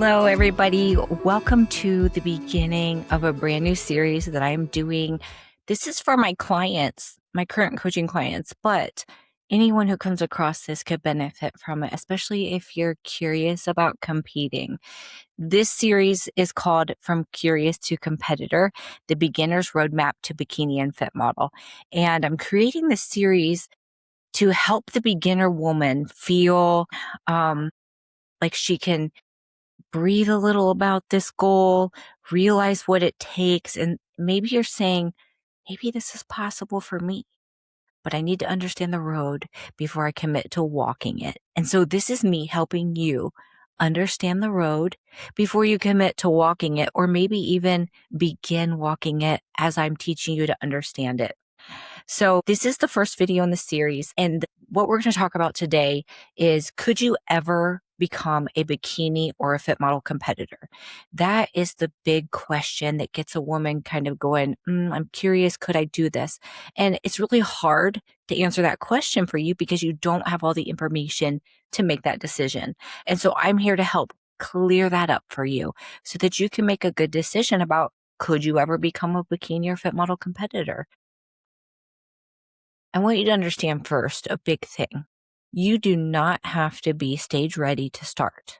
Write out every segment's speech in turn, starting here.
Hello, everybody. Welcome to the beginning of a brand new series that I'm doing. This is for my clients, my current coaching clients, but anyone who comes across this could benefit from it, especially if you're curious about competing. This series is called From Curious to Competitor, the Beginner's Roadmap to Bikini and Fit Model. And I'm creating this series to help the beginner woman feel like she can breathe a little about this goal, realize what it takes. And maybe you're saying, maybe this is possible for me, but I need to understand the road before I commit to walking it. And so this is me helping you understand the road before you commit to walking it, or maybe even begin walking it as I'm teaching you to understand it. So this is the first video in the series. And what we're going to talk about today is, could you ever become a bikini or a fit model competitor? That is the big question that gets a woman kind of going, I'm curious, could I do this? And it's really hard to answer that question for you because you don't have all the information to make that decision. And so I'm here to help clear that up for you so that you can make a good decision about, could you ever become a bikini or fit model competitor? I want you to understand first a big thing. You do not have to be stage ready to start.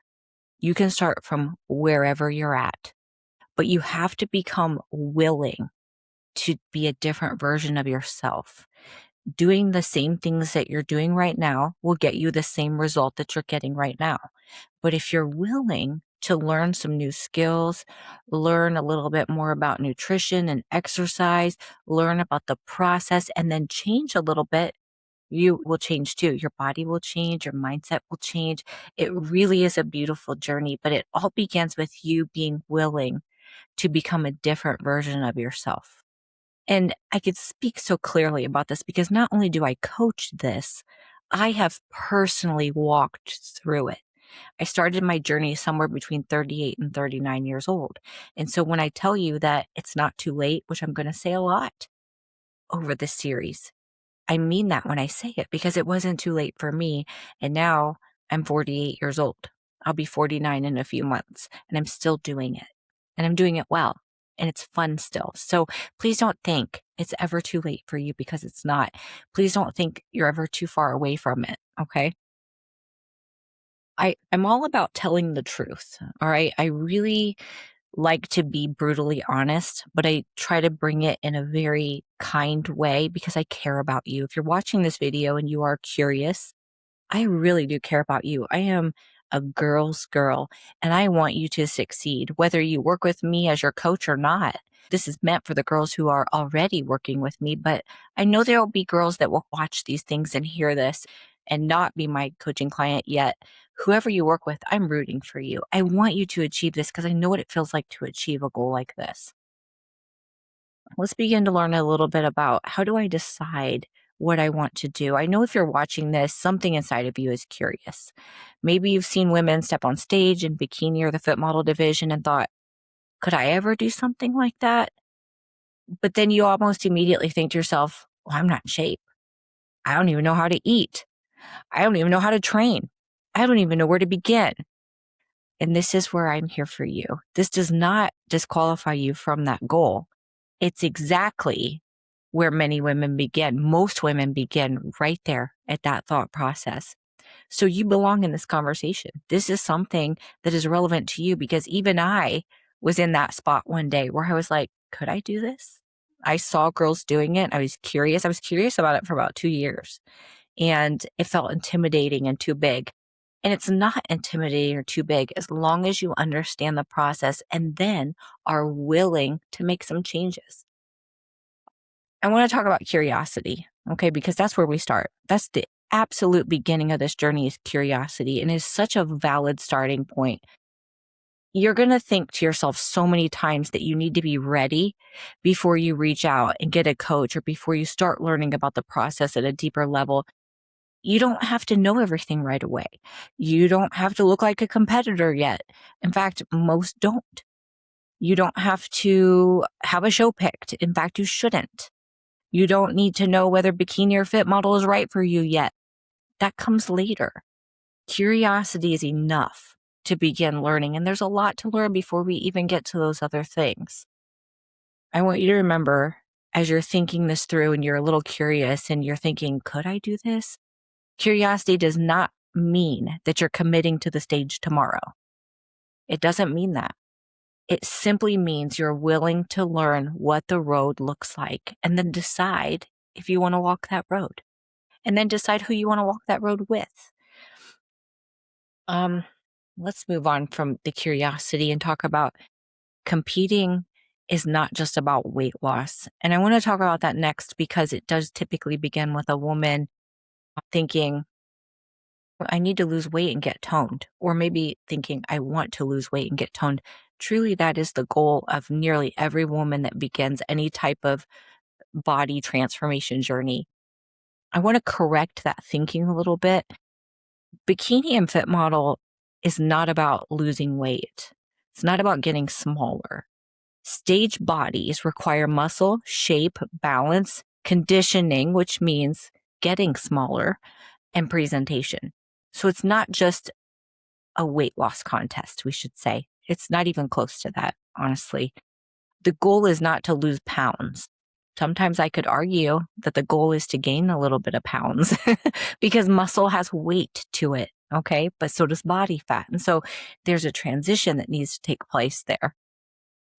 You can start from wherever you're at, but you have to become willing to be a different version of yourself. Doing the same things that you're doing right now will get you the same result that you're getting right now. But if you're willing to learn some new skills, learn a little bit more about nutrition and exercise, learn about the process, and then change a little bit, you will change too. Your body will change, your mindset will change. It really is a beautiful journey, but it all begins with you being willing to become a different version of yourself. And I could speak so clearly about this because not only do I coach this, I have personally walked through it. I started my journey somewhere between 38 and 39 years old. And so when I tell you that it's not too late, which I'm going to say a lot over this series, I mean that when I say it because it wasn't too late for me. And now I'm 48 years old. I'll be 49 in a few months and I'm still doing it, and I'm doing it well, and it's fun still. So please don't think it's ever too late for you, because it's not. Please don't think you're ever too far away from it. Okay. I'm all about telling the truth. All right. I really like to be brutally honest, but I try to bring it in a very kind way because I care about you. If you're watching this video and you are curious, I really do care about you. I am a girl's girl, and I want you to succeed, whether you work with me as your coach or not. This is meant for the girls who are already working with me, but I know there will be girls that will watch these things and hear this and not be my coaching client yet. Whoever you work with, I'm rooting for you. I want you to achieve this because I know what it feels like to achieve a goal like this. Let's begin to learn a little bit about, how do I decide what I want to do? I know if you're watching this, something inside of you is curious. Maybe you've seen women step on stage in bikini or the fit model division and thought, could I ever do something like that? But then you almost immediately think to yourself, well, I'm not in shape. I don't even know how to eat. I don't even know how to train. I don't even know where to begin. And this is where I'm here for you. This does not disqualify you from that goal. It's exactly where many women begin. Most women begin right there at that thought process. So you belong in this conversation. This is something that is relevant to you, because even I was in that spot one day where I was like, could I do this? I saw girls doing it. I was curious. I was curious about it for about 2 years, and it felt intimidating and too big. And it's not intimidating or too big as long as you understand the process and then are willing to make some changes. I want to talk about curiosity, okay, because that's where we start. That's the absolute beginning of this journey, is curiosity, and is such a valid starting point. You're going to think to yourself so many times that you need to be ready before you reach out and get a coach, or before you start learning about the process at a deeper level. You don't have to know everything right away. You don't have to look like a competitor yet. In fact, most don't. You don't have to have a show picked. In fact, you shouldn't. You don't need to know whether bikini or fit model is right for you yet. That comes later. Curiosity is enough. to begin learning. And there's a lot to learn before we even get to those other things. I want you to remember, as you're thinking this through and you're a little curious and you're thinking, could I do this? Curiosity does not mean that you're committing to the stage tomorrow. It doesn't mean that. It simply means you're willing to learn what the road looks like and then decide if you want to walk that road, and then decide who you want to walk that road with. Let's move on from the curiosity and talk about competing is not just about weight loss. And I want to talk about that next because it does typically begin with a woman thinking, I need to lose weight and get toned, or maybe thinking, I want to lose weight and get toned. Truly, that is the goal of nearly every woman that begins any type of body transformation journey. I want to correct that thinking a little bit. Bikini and Fit Model is not about losing weight. It's not about getting smaller. Stage bodies require muscle, shape, balance, conditioning, which means getting smaller, and presentation. So it's not just a weight loss contest, we should say. It's not even close to that, honestly. The goal is not to lose pounds. Sometimes I could argue that the goal is to gain a little bit of pounds because muscle has weight to it, okay? But so does body fat. And so there's a transition that needs to take place there.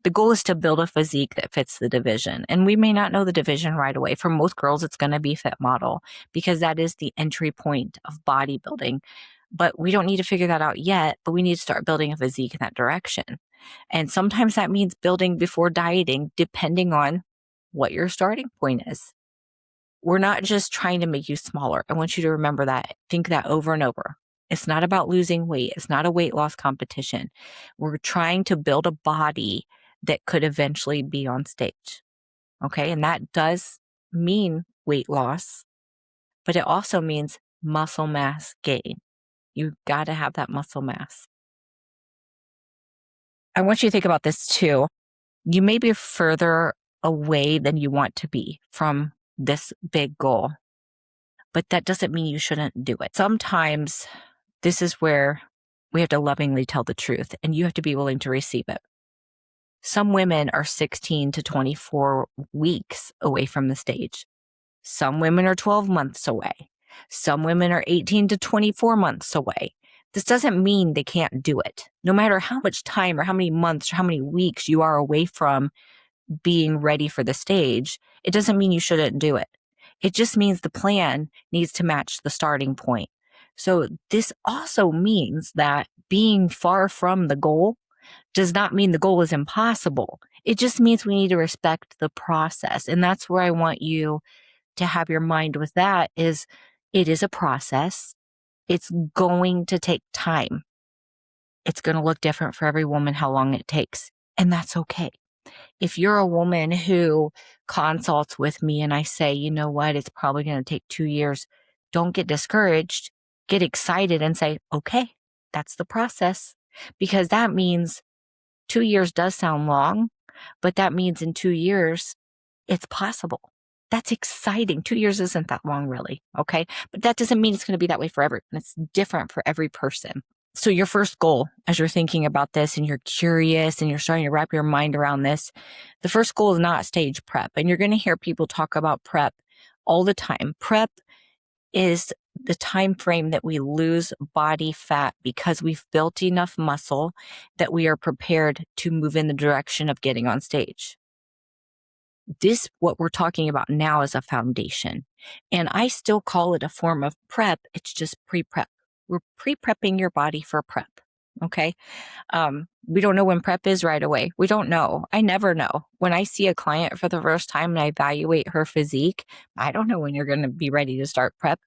The goal is to build a physique that fits the division. And we may not know the division right away. For most girls, it's going to be Fit Model because that is the entry point of bodybuilding. But we don't need to figure that out yet, but we need to start building a physique in that direction. And sometimes that means building before dieting, depending on what your starting point is. We're not just trying to make you smaller. I want you to remember that. Think that over and over. It's not about losing weight. It's not a weight loss competition. We're trying to build a body that could eventually be on stage. Okay. And that does mean weight loss, but it also means muscle mass gain. You've got to have that muscle mass. I want you to think about this too. You may be further away than you want to be from this big goal, but that doesn't mean you shouldn't do it. Sometimes this is where we have to lovingly tell the truth, and you have to be willing to receive it. Some women are 16 to 24 weeks away from the stage. Some women are 12 months away. Some women are 18 to 24 months away. This doesn't mean they can't do it. No matter how much time or how many months or how many weeks you are away from being ready for the stage, it doesn't mean you shouldn't do it. It just means the plan needs to match the starting point. So this also means that being far from the goal does not mean the goal is impossible. It just means we need to respect the process. And that's where I want you to have your mind with that is it is a process. It's going to take time. It's going to look different for every woman how long it takes. And that's okay. If you're a woman who consults with me and I say, you know what, it's probably going to take 2 years, don't get discouraged. Get excited and say, okay, that's the process. Because that means 2 years does sound long, but that means in 2 years, it's possible. That's exciting. 2 years isn't that long, really. Okay. But that doesn't mean it's going to be that way for everyone. It's different for every person. So your first goal, as you're thinking about this and you're curious and you're starting to wrap your mind around this, the first goal is not stage prep. And you're going to hear people talk about prep all the time. Prep is the time frame that we lose body fat because we've built enough muscle that we are prepared to move in the direction of getting on stage. This, what we're talking about now, is a foundation. And I still call it a form of prep. It's just pre-prep. We're pre-prepping your body for prep. Okay. We don't know when prep is right away. We don't know. I never know. When I see a client for the first time and I evaluate her physique, I don't know when you're going to be ready to start prep.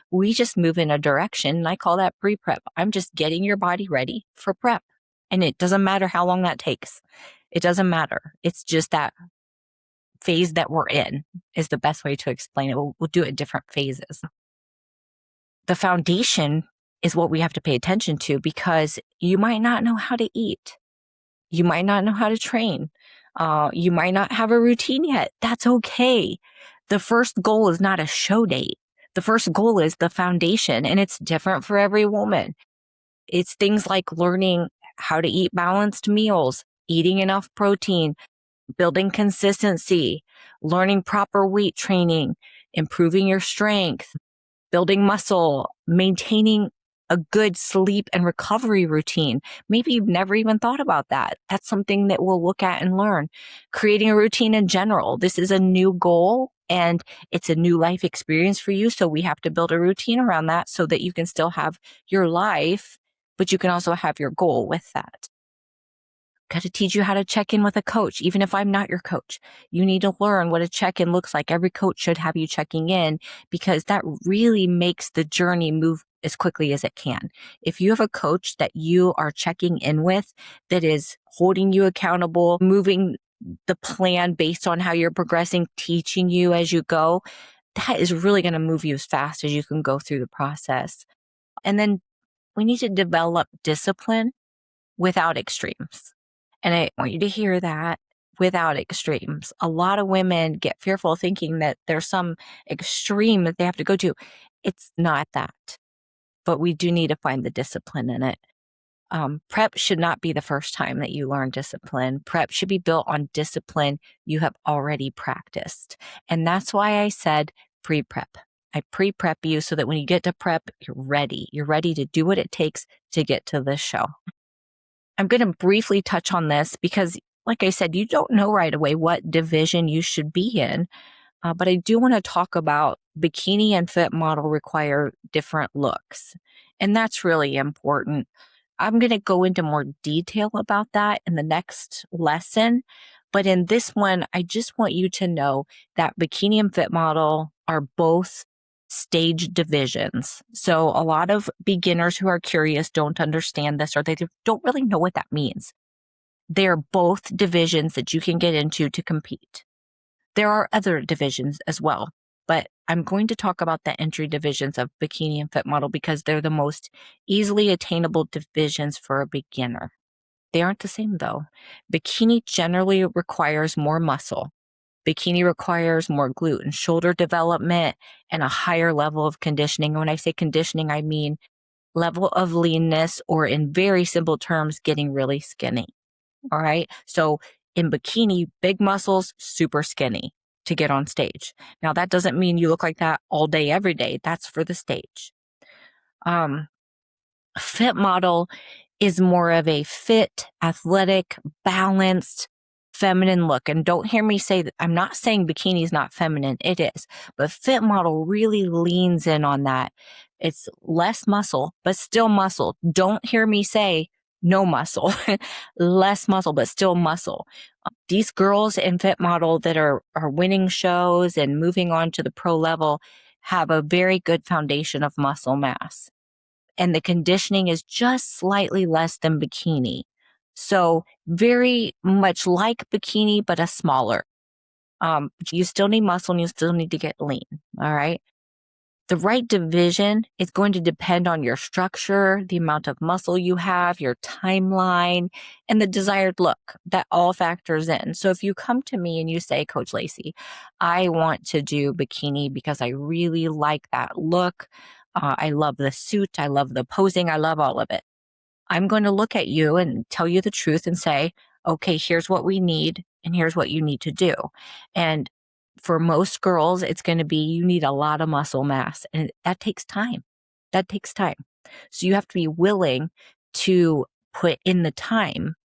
We just move in a direction, and I call that pre-prep. I'm just getting your body ready for prep. And it doesn't matter how long that takes. It doesn't matter. It's just that phase that we're in is the best way to explain it. We'll do it in different phases. The foundation is what we have to pay attention to because you might not know how to eat. You might not know how to train. You might not have a routine yet. That's okay. The first goal is not a show date. The first goal is the foundation, and it's different for every woman. It's things like learning how to eat balanced meals, eating enough protein, building consistency, learning proper weight training, improving your strength, building muscle, maintaining a good sleep and recovery routine. Maybe you've never even thought about that. That's something that we'll look at and learn. Creating a routine in general. This is a new goal and it's a new life experience for you. So we have to build a routine around that so that you can still have your life, but you can also have your goal with that. Got to teach you how to check in with a coach, even if I'm not your coach. You need to learn what a check-in looks like. Every coach should have you checking in because that really makes the journey move as quickly as it can. If you have a coach that you are checking in with that is holding you accountable, moving the plan based on how you're progressing, teaching you as you go, that is really going to move you as fast as you can go through the process. And then we need to develop discipline without extremes. And I want you to hear that, without extremes. A lot of women get fearful thinking that there's some extreme that they have to go to. It's not that, but we do need to find the discipline in it. Prep should not be the first time that you learn discipline. Prep should be built on discipline you have already practiced. And that's why I said pre-prep. I pre-prep you so that when you get to prep, you're ready. You're ready to do what it takes to get to this show. I'm going to briefly touch on this because, like I said, you don't know right away what division you should be in. But I do want to talk about Bikini and Fit Model require different looks. And that's really important. I'm going to go into more detail about that in the next lesson. But in this one, I just want you to know that Bikini and Fit Model are both stage divisions. So a lot of beginners who are curious don't understand this or they don't really know what that means. They're both divisions that you can get into to compete. There are other divisions as well, but I'm going to talk about the entry divisions of Bikini and Fit Model because they're the most easily attainable divisions for a beginner. They aren't the same though. Bikini generally requires more muscle. Bikini requires more glute and shoulder development and a higher level of conditioning. When I say conditioning, I mean level of leanness, or in very simple terms, getting really skinny. All right. So in bikini, big muscles, super skinny to get on stage. Now that doesn't mean you look like that all day, every day. That's for the stage. Fit Model is more of a fit, athletic, balanced, feminine look. And don't hear me say that. I'm not saying bikini is not feminine. It is. But Fit Model really leans in on that. It's less muscle, but still muscle. Don't hear me say no muscle. Less muscle, but still muscle. These girls in Fit Model that are winning shows and moving on to the pro level have a very good foundation of muscle mass. And the conditioning is just slightly less than bikini. So very much like bikini, but a smaller. You still need muscle and you still need to get lean. All right. The right division is going to depend on your structure, the amount of muscle you have, your timeline, and the desired look. That all factors in. So if you come to me and you say, Coach Lacey, I want to do bikini because I really like that look. I love the suit. I love the posing. I love all of it. I'm going to look at you and tell you the truth and say, okay, here's what we need and here's what you need to do. And for most girls, it's going to be you need a lot of muscle mass, and that takes time. That takes time. So you have to be willing to put in the time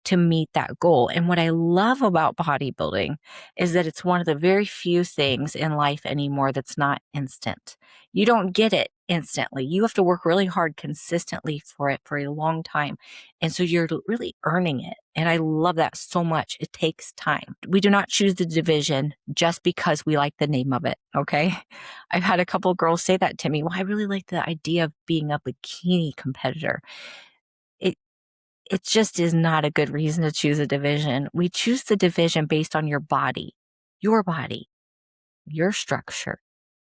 to meet that goal. And what I love about bodybuilding is that it's one of the very few things in life anymore that's not instant. You don't get it instantly. You have to work really hard consistently for it for a long time. And so you're really earning it. And I love that so much. It takes time. We do not choose the division just because we like the name of it. Okay. I've had a couple of girls say that to me. Well, I really like the idea of being a bikini competitor. It just is not a good reason to choose a division. We choose the division based on your body, your structure,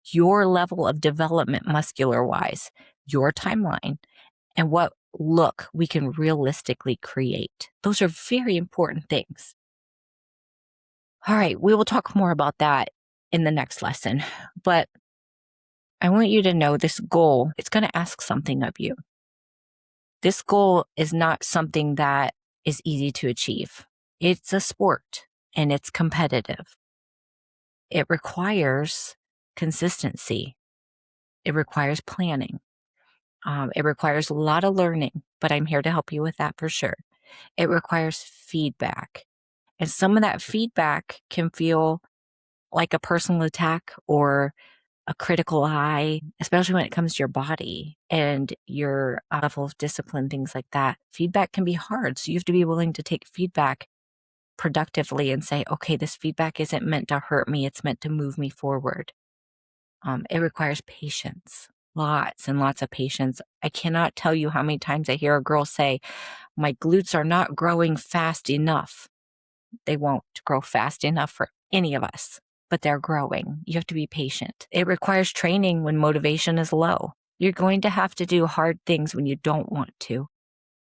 your level of development muscular wise, your timeline, and what look we can realistically create. Those are very important things. All right, we will talk more about that in the next lesson, but I want you to know this goal, it's going to ask something of you. This goal is not something that is easy to achieve. It's a sport and it's competitive. It requires consistency. It requires planning. It requires a lot of learning, but I'm here to help you with that for sure. It requires feedback. And some of that feedback can feel like a personal attack or a critical eye, especially when it comes to your body and your level of discipline, things like that. Feedback can be hard. So you have to be willing to take feedback productively and say, okay, this feedback isn't meant to hurt me. It's meant to move me forward. It requires patience, lots and lots of patience. I cannot tell you how many times I hear a girl say, my glutes are not growing fast enough. They won't grow fast enough for any of us, but they're growing. You have to be patient. It requires training when motivation is low. You're going to have to do hard things when you don't want to.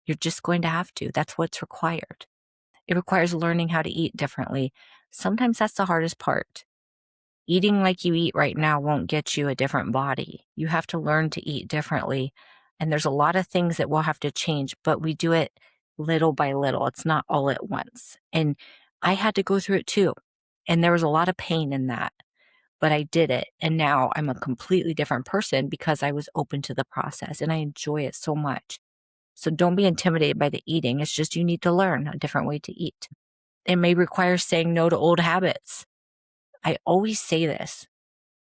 You're just going to have to. That's what's required. It requires learning how to eat differently. Sometimes that's the hardest part. Eating like you eat right now won't get you a different body. You have to learn to eat differently. And there's a lot of things that we'll have to change, but we do it little by little. It's not all at once. And I had to go through it too. And there was a lot of pain in that, but I did it. And now I'm a completely different person because I was open to the process and I enjoy it so much. So don't be intimidated by the eating. It's just you need to learn a different way to eat. It may require saying no to old habits. I always say this.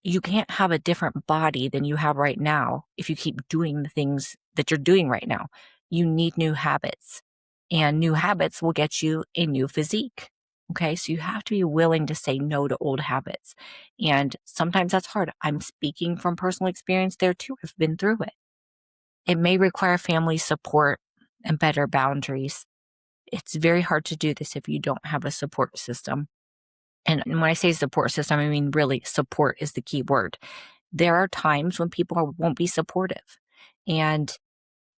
You can't have a different body than you have right now if you keep doing the things that you're doing right now. You need new habits, and new habits will get you a new physique. Okay, so you have to be willing to say no to old habits. And sometimes that's hard. I'm speaking from personal experience there too. I've been through it. It may require family support and better boundaries. It's very hard to do this if you don't have a support system. And when I say support system, I mean really support is the key word. There are times when people won't be supportive. And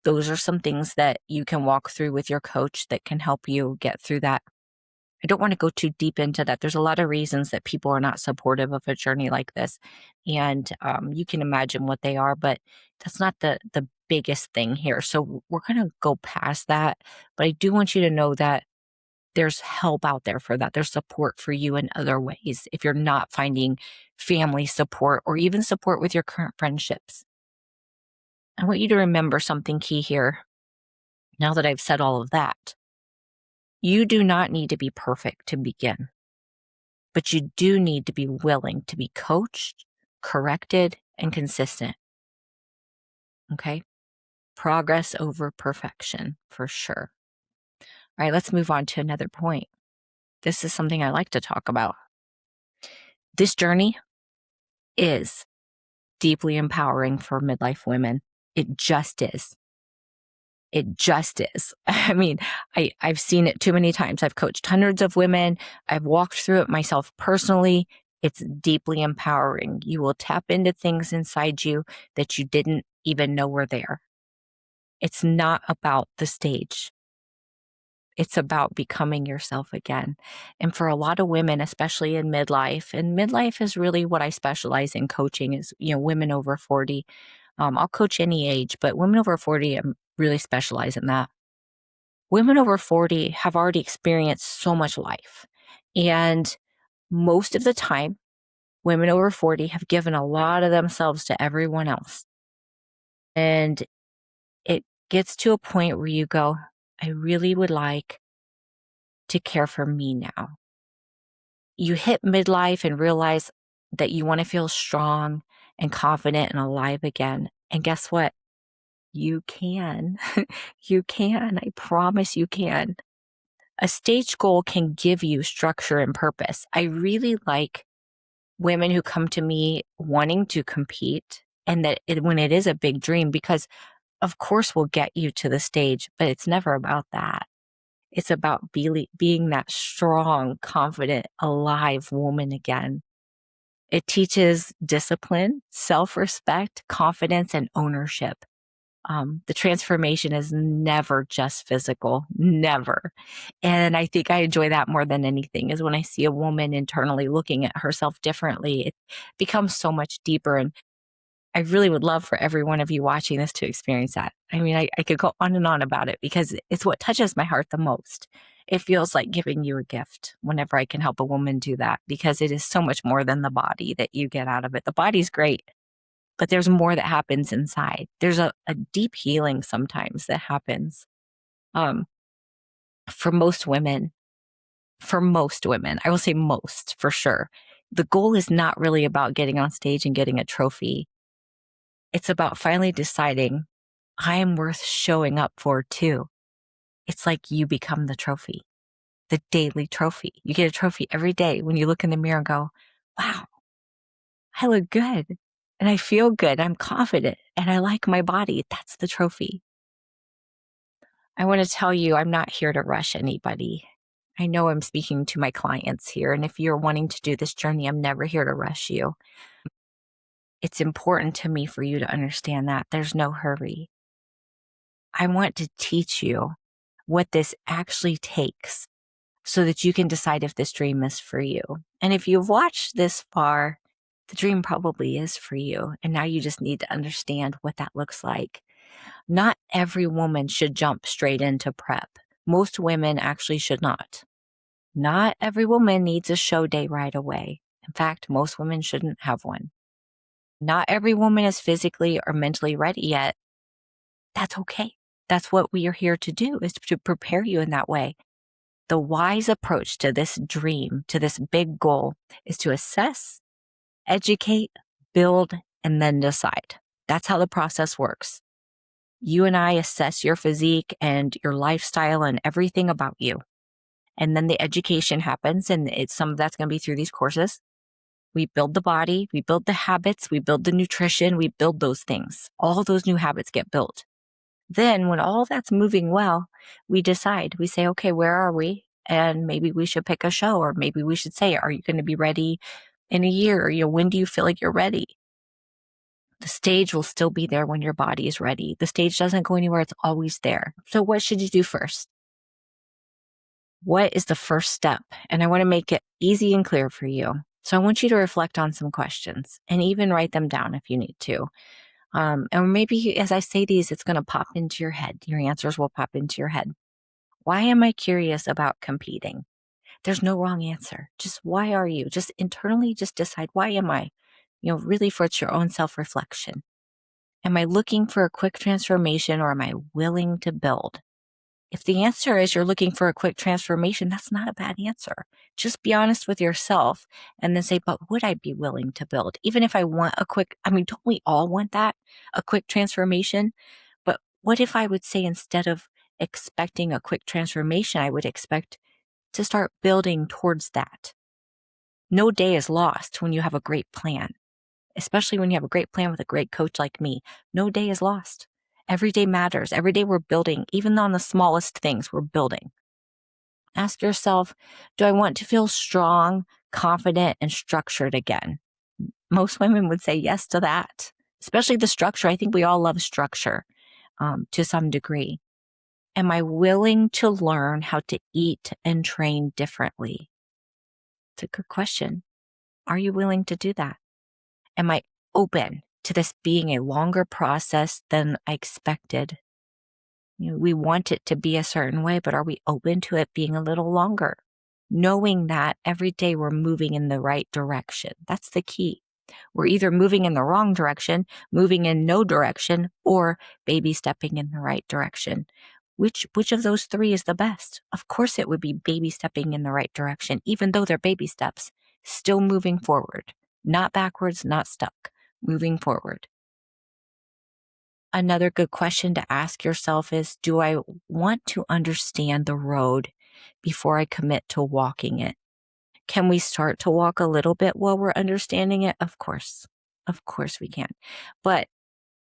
those are some things that you can walk through with your coach that can help you get through that. I don't want to go too deep into that. There's a lot of reasons that people are not supportive of a journey like this. And you can imagine what they are, but that's not the biggest thing here. So we're going to go past that. But I do want you to know that there's help out there for that. There's support for you in other ways if you're not finding family support or even support with your current friendships. I want you to remember something key here. Now that I've said all of that, you do not need to be perfect to begin, but you do need to be willing to be coached, corrected, and consistent. Okay? Progress over perfection, for sure. All right, let's move on to another point. This is something I like to talk about. This journey is deeply empowering for midlife women. It just is. It just is. I mean, I've seen it too many times. I've coached hundreds of women. I've walked through it myself personally. It's deeply empowering. You will tap into things inside you that you didn't even know were there. It's not about the stage. It's about becoming yourself again. And for a lot of women, especially in midlife, and midlife is really what I specialize in coaching is, women over 40. I'll coach any age, but women over 40, I'm really specialize in that. Women over 40 have already experienced so much life. And most of the time, women over 40 have given a lot of themselves to everyone else. And it gets to a point where you go, I really would like to care for me now. You hit midlife and realize that you want to feel strong and confident and alive again. And guess what? You can. You can. I promise you can. A stage goal can give you structure and purpose. I really like women who come to me wanting to compete and that when it is a big dream, because of course we'll get you to the stage, but it's never about that. It's about being that strong, confident, alive woman again. It teaches discipline, self-respect, confidence, and ownership. The transformation is never just physical, never. And I think I enjoy that more than anything is when I see a woman internally looking at herself differently, it becomes so much deeper. And I really would love for every one of you watching this to experience that. I mean, I could go on and on about it because it's what touches my heart the most. It feels like giving you a gift whenever I can help a woman do that because it is so much more than the body that you get out of it. The body's great, but there's more that happens inside. There's a deep healing sometimes that happens. Um, for most women, I will say most for sure, the goal is not really about getting on stage and getting a trophy. It's about finally deciding I am worth showing up for too. It's like you become the trophy, the daily trophy. You get a trophy every day when you look in the mirror and go, wow, I look good and I feel good. I'm confident and I like my body. That's the trophy. I want to tell you, I'm not here to rush anybody. I know I'm speaking to my clients here. And if you're wanting to do this journey, I'm never here to rush you. It's important to me for you to understand that there's no hurry. I want to teach you what this actually takes so that you can decide if this dream is for you. And if you've watched this far, the dream probably is for you. And now you just need to understand what that looks like. Not every woman should jump straight into prep. Most women actually should not. Not every woman needs a show day right away. In fact, most women shouldn't have one. Not every woman is physically or mentally ready yet. That's okay. That's what we are here to do, is to prepare you in that way. The wise approach to this dream, to this big goal, is to assess, educate, build, and then decide. That's how the process works. You and I assess your physique and your lifestyle and everything about you. And then the education happens, and some of that's going to be through these courses. We build the body, we build the habits, we build the nutrition, we build those things. All those new habits get built. Then when all that's moving well, we decide, we say, okay, where are we? And maybe we should pick a show, or maybe we should say, are you going to be ready in a year? Or, when do you feel like you're ready? The stage will still be there when your body is ready. The stage doesn't go anywhere. It's always there. So what should you do first? What is the first step? And I want to make it easy and clear for you. So I want you to reflect on some questions and even write them down if you need to. And maybe as I say these, it's going to pop into your head. Your answers will pop into your head. Why am I curious about competing? There's no wrong answer. Just why are you? Just internally, just decide, why am I? Really for it's your own self-reflection. Am I looking for a quick transformation, or am I willing to build? If the answer is you're looking for a quick transformation, that's not a bad answer. Just be honest with yourself and then say, but would I be willing to build? Even if I want don't we all want that? A quick transformation? But what if I would say, instead of expecting a quick transformation, I would expect to start building towards that. No day is lost when you have a great plan, especially when you have a great plan with a great coach like me. No day is lost. Every day matters. Every day we're building. Even on the smallest things, we're building. Ask yourself, do I want to feel strong, confident, and structured again? Most women would say yes to that, especially the structure. I think we all love structure to some degree. Am I willing to learn how to eat and train differently? It's a good question. Are you willing to do that? Am I open to this being a longer process than I expected? We want it to be a certain way, but are we open to it being a little longer? Knowing that every day we're moving in the right direction. That's the key. We're either moving in the wrong direction, moving in no direction, or baby stepping in the right direction. Which of those three is the best? Of course it would be baby stepping in the right direction, even though they're baby steps, still moving forward, not backwards, not stuck, moving forward. Another good question to ask yourself is, do I want to understand the road before I commit to walking it? Can we start to walk a little bit while we're understanding it? Of course. Of course we can. But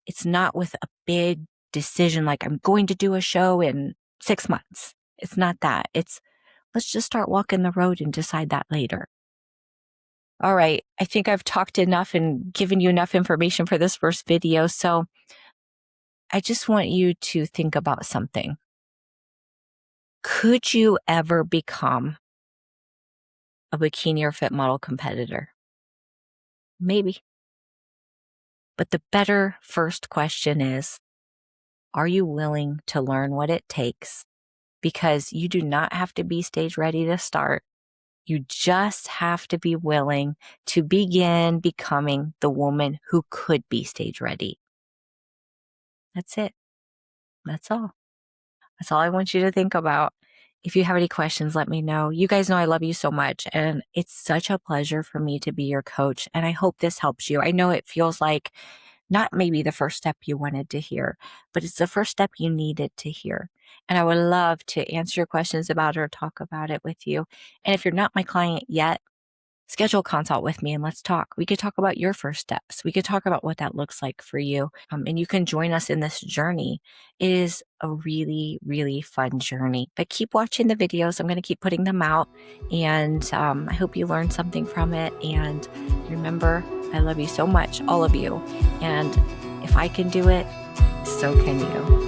it's not with a big decision like I'm going to do a show in 6 months. It's not that. It's let's just start walking the road and decide that later. All right. I think I've talked enough and given you enough information for this first video. So I just want you to think about something. Could you ever become a bikini or fit model competitor? Maybe. But the better first question is, are you willing to learn what it takes? Because you do not have to be stage ready to start. You just have to be willing to begin becoming the woman who could be stage ready. That's it. That's all. That's all I want you to think about. If you have any questions, let me know. You guys know I love you so much, and it's such a pleasure for me to be your coach. And I hope this helps you. I know it feels like not maybe the first step you wanted to hear, but it's the first step you needed to hear. And I would love to answer your questions about it or talk about it with you. And if you're not my client yet, schedule a consult with me and let's talk. We could talk about your first steps. We could talk about what that looks like for you. And you can join us in this journey. It is a really, really fun journey. But keep watching the videos. I'm going to keep putting them out. And I hope you learned something from it. And remember, I love you so much, all of you. And if I can do it, so can you.